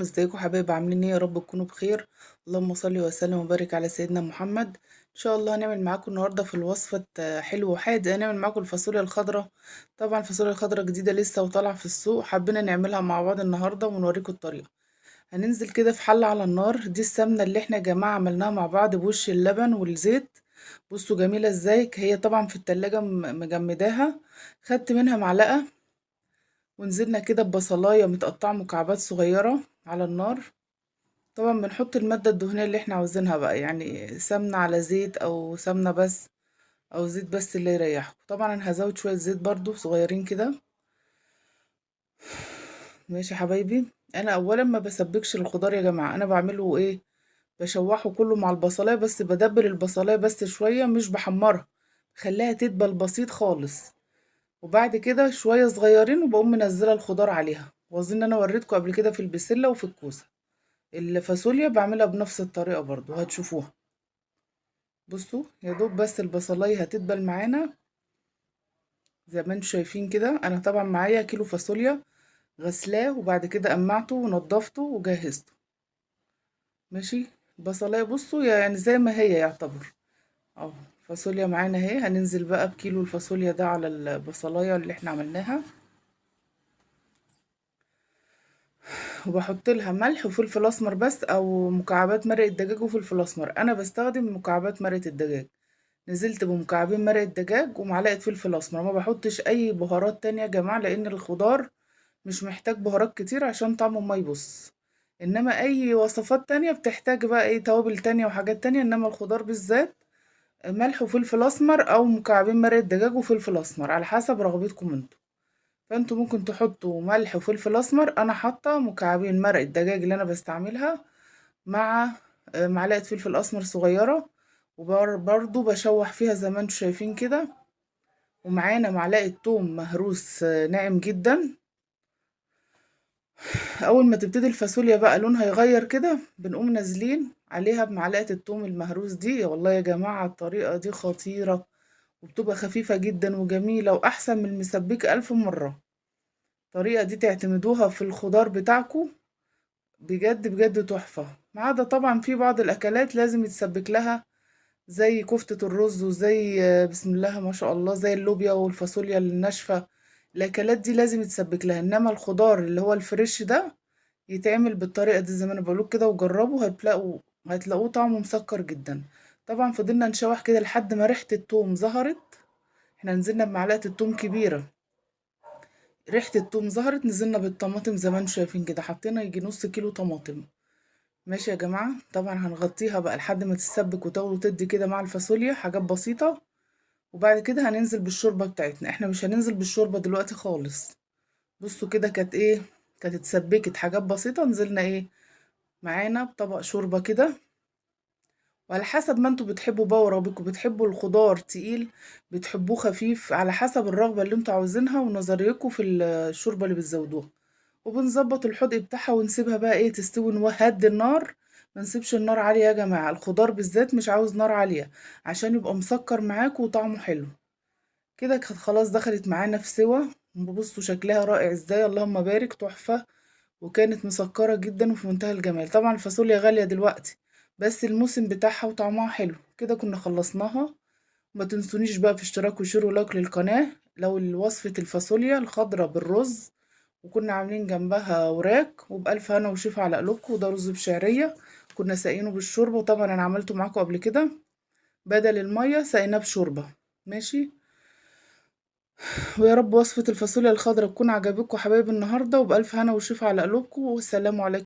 ازيكم حبايب عاملين ايه؟ يا رب تكونوا بخير. اللهم صل وسلم وبارك على سيدنا محمد. ان شاء الله هنعمل معاكم النهارده في الوصفه حلو وحادق. هنعمل معاكم الفاصوليا الخضراء. طبعا الفاصوليا الخضراء جديده لسه وطالعه في السوق، حبينا نعملها مع بعض النهارده ونوريكم الطريقه. هننزل كده في حله على النار، دي السمنه اللي احنا يا جماعه عملناها مع بعض بوش اللبن والزيت. بصوا جميله ازاي، هي طبعا في التلاجة مجمداها. خدت منها معلقه، ونزلنا كده ببصلايه متقطعه مكعبات صغيره على النار. طبعا بنحط المادة الدهنية اللي احنا عاوزينها بقى، يعني سمنة على زيت او سمنة بس او زيت بس اللي يريحكم. طبعا انا هزود شوية زيت برضو صغيرين كده. ماشي يا حبايبي. انا اولا ما بسبكش الخضار يا جماعة، انا بعمله ايه، بشوحه كله مع البصلاية، بس بدبل البصلاية بس شوية، مش بحمرها، خليها تدبل بسيط خالص. وبعد كده شوية صغيرين وبقوم منزلة الخضار عليها. واظن انا وريتكم قبل كده في البسلة وفي الكوسة. الفاصوليا بعملها بنفس الطريقة برضو هتشوفوها. بصوا يا دوب بس البصلاية هتدبل معانا زي ما انتم شايفين كده. انا طبعا معايا كيلو فاصوليا غسلاه وبعد كده قمعته ونضفته وجهزته. ماشي. البصلاية بصوا يعني زي ما هي يعتبر. اهو فاصوليا معانا اهي. هننزل بقى بكيلو الفاصوليا ده على البصلاية اللي احنا عملناها، وبحط لها ملح وفلفل اسمر بس، او مكعبات مرق الدجاج وفلفل اسمر. انا بستخدم مكعبات مرق الدجاج. نزلت بمكعبين مرقة دجاج ومعلقة فلفل اسمر. ما بحطش اي بهارات تانية يا جماعة، لان الخضار مش محتاج بهارات كتير عشان طعمه ما يبص. انما اي وصفات تانية بتحتاج بقى ايه توابل تانية وحاجات تانية، انما الخضار بالذات ملح وفلفل اسمر او مكعبين مرقة دجاج وفلفل اسمر على حسب رغبتكم انتوا. فانتوا ممكن تحطوا ملح وفلفل اسمر. انا حاطة مكعبين مرقة دجاج اللي انا بستعملها مع معلقة فلفل اسمر صغيرة. وبرضو بشوح فيها زي ما انتوا شايفين كده. ومعانا معلقة توم مهروس ناعم جدا. اول ما تبتدي الفاصوليا بقى لونها يغير كده، بنقوم نازلين عليها بمعلقة التوم المهروس دي. والله يا جماعة الطريقة دي خطيرة، وبتبقى خفيفة جدا وجميلة وأحسن من المسبك 1000 مرة. الطريقة دي تعتمدوها في الخضار بتاعكو، بجد بجد تحفة. ما عدا طبعا في بعض الأكلات لازم يتسبك لها، زي كفتة الرز وزي بسم الله ما شاء الله زي اللوبيا والفاصوليا الناشفة. الأكلات دي لازم يتسبك لها، إنما الخضار اللي هو الفريش ده يتعمل بالطريقة دي زي ما أنا بقولك كده. وجربوا هتلاقوه طعمه مسكر جدا. طبعا فضلنا نشوح كده لحد ما ريحة التوم ظهرت. احنا نزلنا بمعلقة التوم كبيرة. ريحة التوم ظهرت، نزلنا بالطماطم زي ما انتم شايفين كده، حطينا يجي نص كيلو طماطم. ماشي يا جماعة. طبعا هنغطيها بقى لحد ما تتسبك وتغلو وتدي كده مع الفاصوليا حاجات بسيطة. وبعد كده هننزل بالشوربة بتاعتنا. احنا مش هننزل بالشوربة دلوقتي خالص. بصوا كده كانت ايه، كانت اتسبكت حاجات بسيطة. نزلنا ايه معانا بطبق شوربة كده. وعلى حسب ما انتوا بتحبوا بقى ربكم، بتحبوا الخضار تقيل، بتحبوه خفيف، على حسب الرغبة اللي انتوا عاوزينها ونظريكم في الشوربة اللي بتزودوها. وبنظبط الحدق بتاعها ونسيبها بقى ايه تستوي، نهدي النار. ما نسيبش النار عالية يا جماعة، الخضار بالذات مش عاوز نار عالية عشان يبقى مسكر معاكم وطعمه حلو. كده كانت خلاص دخلت معانا في سوا. بصوا شكلها رائع ازاي، اللهم بارك، تحفة. وكانت مسكرة جدا وفي منتهى الجمال. طبعا الفاصوليا غالية دلوقتي، بس الموسم بتاعها وطعمها حلو. كده كنا خلصناها. ما تنسونيش بقى في اشتراك وشير ولايك للقناة. لو وصفة الفاصوليا الخضراء بالرز، وكنا عاملين جنبها وراك وبألف هنا وشفا على قلوبكم. وده رز بشعرية كنا ساقينه بالشوربة، وطبعا انا عملته معاكم قبل كده بدل المية ساقيناه بشوربة. ماشي. ويا رب وصفة الفاصوليا الخضراء تكون عجبتكم حبايب النهاردة، وبألف هنا وشفا على قلوبكم، والسلام عليكم.